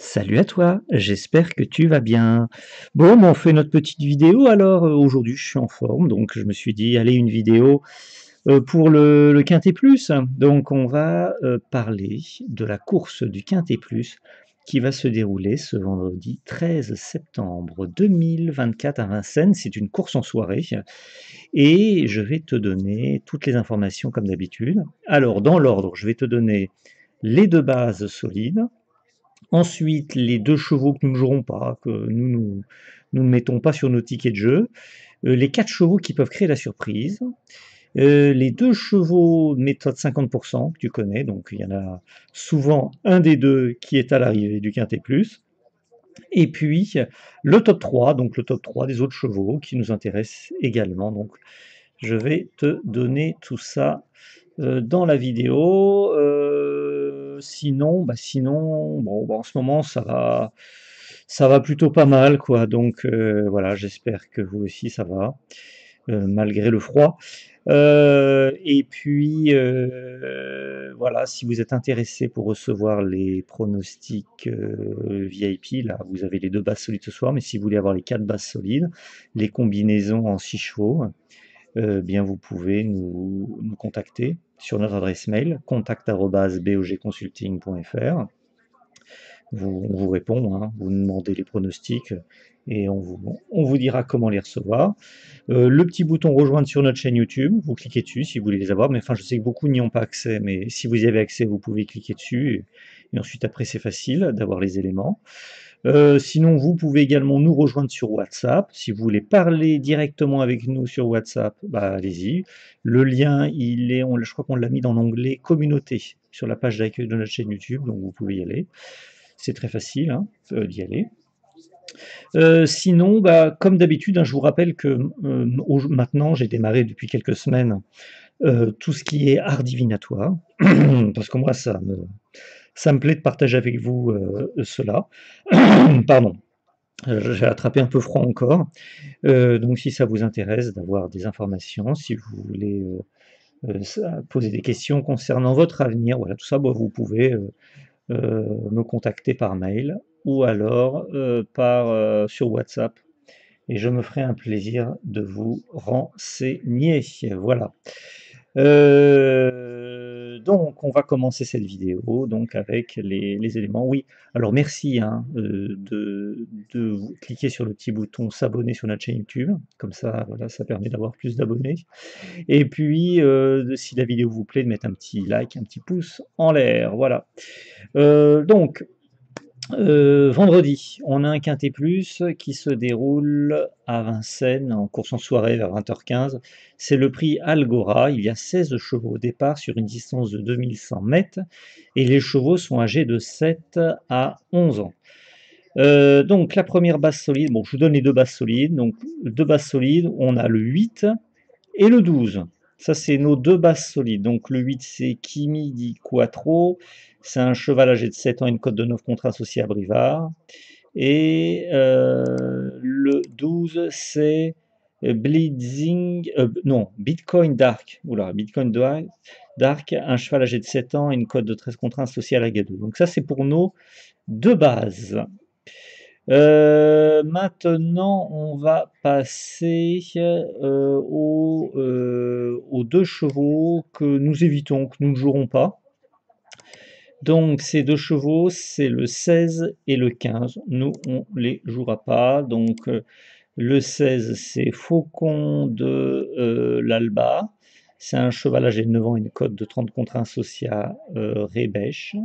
Salut à toi, j'espère que tu vas bien. Bon, on fait notre petite vidéo alors. Aujourd'hui, je suis en forme, donc je me suis dit, allez, une vidéo pour le Quintet Plus. Donc, on va parler de la course du Quintet Plus qui va se dérouler ce vendredi 13 septembre 2024 à Vincennes. C'est une course en soirée et je vais te donner toutes les informations comme d'habitude. Alors, dans l'ordre, je vais te donner les deux bases solides. Ensuite, les 2 chevaux que nous ne jouerons pas, que nous ne mettons pas sur nos tickets de jeu, les 4 chevaux qui peuvent créer la surprise, les 2 chevaux méthode 50 que tu connais, donc il y en a souvent un des 2 qui est à l'arrivée du quintet plus et puis le top 3, donc le top 3 des autres chevaux qui nous intéressent également. Donc je vais te donner tout ça, dans la vidéo. Sinon, bon, bah, en ce moment, ça va plutôt pas mal, quoi. Donc, voilà, j'espère que vous aussi, ça va, malgré le froid. Et puis, voilà, si vous êtes intéressé pour recevoir les pronostics VIP, là, vous avez les 2 bases solides ce soir, mais si vous voulez avoir les 4 bases solides, les combinaisons en 6 chevaux, bien vous pouvez nous contacter sur notre adresse mail contact@bogconsulting.fr. On vous répond, hein, vous nous demandez les pronostics et on vous dira comment les recevoir. Le petit bouton rejoindre sur notre chaîne YouTube, vous cliquez dessus si vous voulez les avoir, mais enfin je sais que beaucoup n'y ont pas accès, mais si vous y avez accès, vous pouvez cliquer dessus et ensuite après c'est facile d'avoir les éléments. Sinon, vous pouvez également nous rejoindre sur WhatsApp. Si vous voulez parler directement avec nous sur WhatsApp, bah, allez-y. Le lien, je crois qu'on l'a mis dans l'onglet communauté sur la page d'accueil de notre chaîne YouTube, donc vous pouvez y aller. C'est très facile, hein, d'y aller. Sinon, bah, comme d'habitude, hein, je vous rappelle que maintenant, j'ai démarré depuis quelques semaines tout ce qui est art divinatoire, parce que moi, ça me plaît de partager avec vous cela. Pardon. J'ai attrapé un peu froid encore. Donc si ça vous intéresse d'avoir des informations, si vous voulez poser des questions concernant votre avenir, voilà, tout ça, bah, vous pouvez me contacter par mail ou alors sur WhatsApp. Et je me ferai un plaisir de vous renseigner. Voilà. Donc, on va commencer cette vidéo donc avec les éléments. Oui, alors merci hein, de cliquer sur le petit bouton s'abonner sur notre chaîne YouTube, comme ça, voilà, ça permet d'avoir plus d'abonnés. Et puis, si la vidéo vous plaît, de mettre un petit like, un petit pouce en l'air, voilà. Donc, vendredi, on a un quintet plus qui se déroule à Vincennes en course en soirée vers 20h15. C'est le prix Algora. Il y a 16 chevaux au départ sur une distance de 2100 mètres et les chevaux sont âgés de 7 à 11 ans. Donc la première base solide, bon, je vous donne les 2 bases solides. Donc 2 bases solides, on a le 8 et le 12. Ça, c'est nos 2 bases solides. Donc le 8, c'est Kimi di Quattro. C'est un cheval âgé de 7 ans, une cote de 9 contre associé à Brivard. Et le 12, c'est Bitcoin Dark. Oula, Bitcoin Dark, un cheval âgé de 7 ans, une cote de 13 contre 1 associé à la Gadou. Donc ça, c'est pour nos 2 bases. Maintenant, on va passer aux 2 chevaux que nous évitons, que nous ne jouerons pas. Donc ces 2 chevaux, c'est le 16 et le 15. Nous, on ne les jouera pas. Donc le 16, c'est Faucon de l'Alba. C'est un cheval âgé de 9 ans, une cote de 30 contre 1 associé à Rébèche.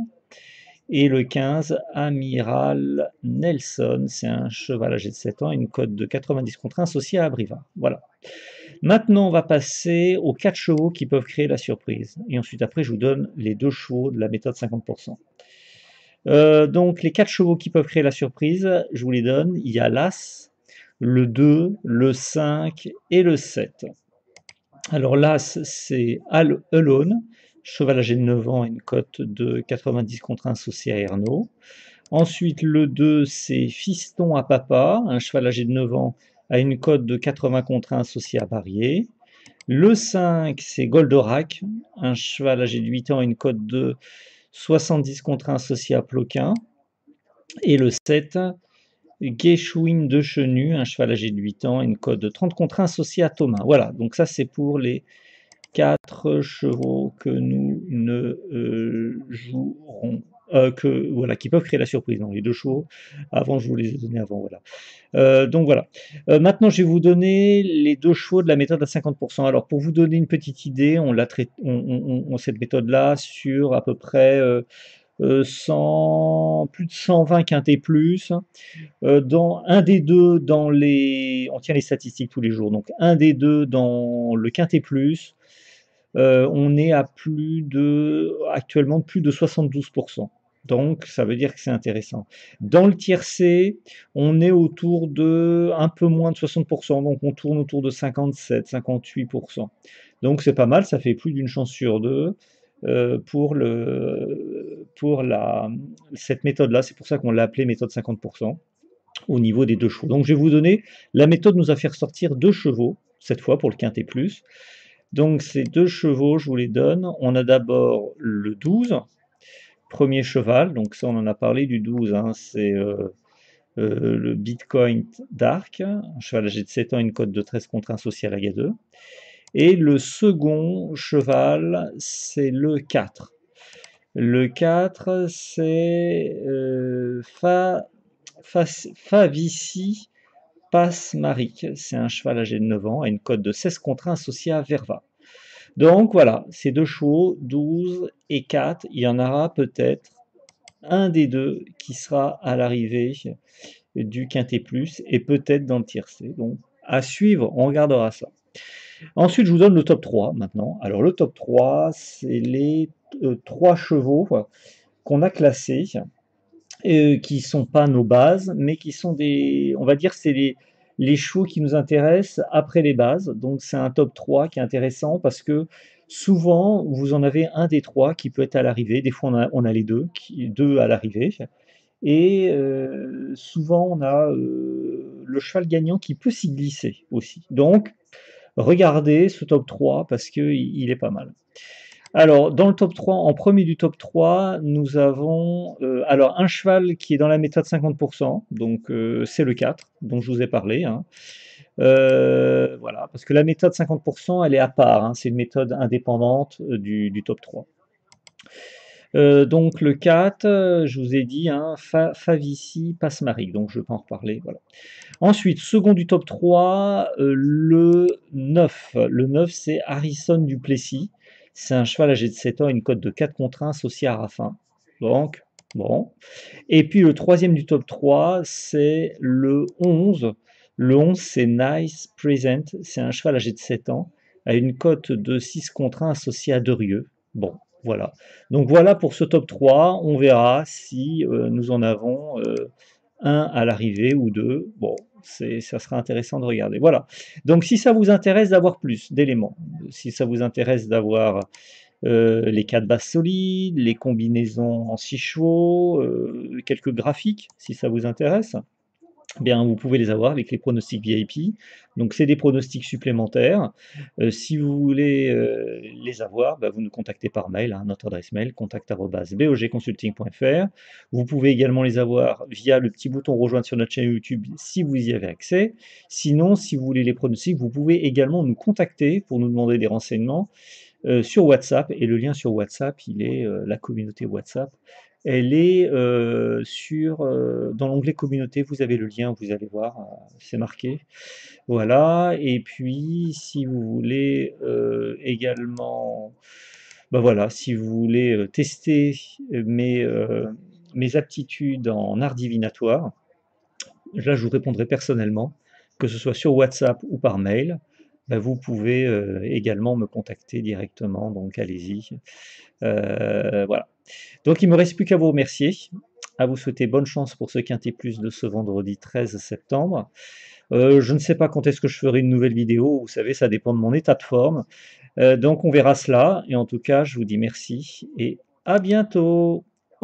Et le 15, Amiral Nelson, c'est un cheval âgé de 7 ans, une cote de 90 contre 1 associé à Brivard. Voilà. Maintenant, on va passer aux 4 chevaux qui peuvent créer la surprise. Et ensuite, après, je vous donne les 2 chevaux de la méthode 50%. Donc, les 4 chevaux qui peuvent créer la surprise, je vous les donne. Il y a l'As, le 2, le 5 et le 7. Alors, l'As, c'est Al Alone, cheval âgé de 9 ans, une cote de 90 contre 1 associé à Ernaud. Ensuite, le 2, c'est Fiston à Papa, un cheval âgé de 9 ans, à une cote de 80 contre 1 associé à Barrier. Le 5, c'est Goldorak, un cheval âgé de 8 ans, une cote de 70 contre 1 associé à Ploquin. Et le 7, Geschwin de Chenu, un cheval âgé de 8 ans, une cote de 30 contre 1 associée à Thomas. Voilà, donc ça c'est pour les 4 chevaux que nous ne jouerons, voilà, qui peuvent créer la surprise. Donc les 2 chevaux, avant je vous les ai donnés avant, voilà. Donc voilà. Maintenant, je vais vous donner les 2 chevaux de la méthode à 50%. Alors, pour vous donner une petite idée, on l'a traité, cette méthode-là sur à peu près 100, plus de 120 quintés plus. Dans un des deux, on tient les statistiques tous les jours. Donc, un des deux dans le quintet plus, on est à actuellement plus de 72%. Donc, ça veut dire que c'est intéressant. Dans le tiercé, on est autour de un peu moins de 60%, donc on tourne autour de 57, 58%. Donc c'est pas mal, ça fait plus d'une chance sur deux pour cette méthode-là. C'est pour ça qu'on l'a appelée méthode 50% au niveau des 2 chevaux. Donc je vais vous donner, la méthode nous a fait ressortir 2 chevaux, cette fois pour le quintet plus. Donc ces 2 chevaux, je vous les donne. On a d'abord le 12, premier cheval, donc ça on en a parlé du 12, hein, c'est le Bitcoin Dark, un cheval âgé de 7 ans, une cote de 13 contre 1 social à G2. Et le second cheval, c'est le 4. Le 4, c'est Favici Pasmaric. C'est un cheval âgé de 9 ans, à une cote de 16 contre 1 associé à Verva. Donc voilà, ces 2 chevaux, 12 et 4, il y en aura peut-être un des deux qui sera à l'arrivée du quintet plus et peut-être dans le tiercé. Donc à suivre, on regardera ça. Ensuite, je vous donne le top 3 maintenant. Alors le top 3, c'est les 3 chevaux qu'on a classés, qui ne sont pas nos bases, mais qui sont on va dire, c'est les chevaux qui nous intéressent après les bases. Donc c'est un top 3 qui est intéressant parce que souvent, vous en avez un des 3 qui peut être à l'arrivée. Des fois, on a les deux à l'arrivée. Et souvent, on a le cheval gagnant qui peut s'y glisser aussi. Donc, regardez ce top 3 parce qu'il est pas mal. Alors, dans le top 3, en premier du top 3, nous avons alors un cheval qui est dans la méthode 50%, donc c'est le 4, dont je vous ai parlé, hein. Voilà, parce que la méthode 50%, elle est à part, hein, c'est une méthode indépendante du top 3. Donc le 4, je vous ai dit, hein, Favici Pasmaric, donc je vais pas en reparler, voilà. Ensuite, second du top 3, le 9. Le 9, c'est Harrison Duplessis. C'est un cheval âgé de 7 ans, une cote de 4 contre 1 associé à Raffin. Donc, bon. Et puis le troisième du top 3, c'est le 11. Le 11, c'est Nice Present. C'est un cheval âgé de 7 ans, à une cote de 6 contre 1 associé à Derieux. Bon, voilà. Donc voilà pour ce top 3. On verra si nous en avons un à l'arrivée ou deux. Bon, ça sera intéressant de regarder. Voilà. Donc si ça vous intéresse d'avoir plus d'éléments, si ça vous intéresse d'avoir les 4 bases solides, les combinaisons en 6 chevaux, quelques graphiques, si ça vous intéresse, bien, vous pouvez les avoir avec les pronostics VIP. Donc, c'est des pronostics supplémentaires. Si vous voulez les avoir, bah, vous nous contactez par mail, hein, notre adresse mail, contact@bogconsulting.fr. Vous pouvez également les avoir via le petit bouton rejoindre sur notre chaîne YouTube si vous y avez accès. Sinon, si vous voulez les pronostics, vous pouvez également nous contacter pour nous demander des renseignements sur WhatsApp. Et le lien sur WhatsApp, il est la communauté WhatsApp. Elle est dans l'onglet communauté, vous avez le lien, vous allez voir, c'est marqué. Voilà, et puis si vous voulez également, bah voilà, si vous voulez tester mes aptitudes en art divinatoire, là je vous répondrai personnellement, que ce soit sur WhatsApp ou par mail. Bah, vous pouvez également me contacter directement, donc allez-y. Voilà. Donc il ne me reste plus qu'à vous remercier, à vous souhaiter bonne chance pour ce quintet plus de ce vendredi 13 septembre. Je ne sais pas quand est-ce que je ferai une nouvelle vidéo, vous savez, ça dépend de mon état de forme. Donc on verra cela, et en tout cas, je vous dis merci et à bientôt.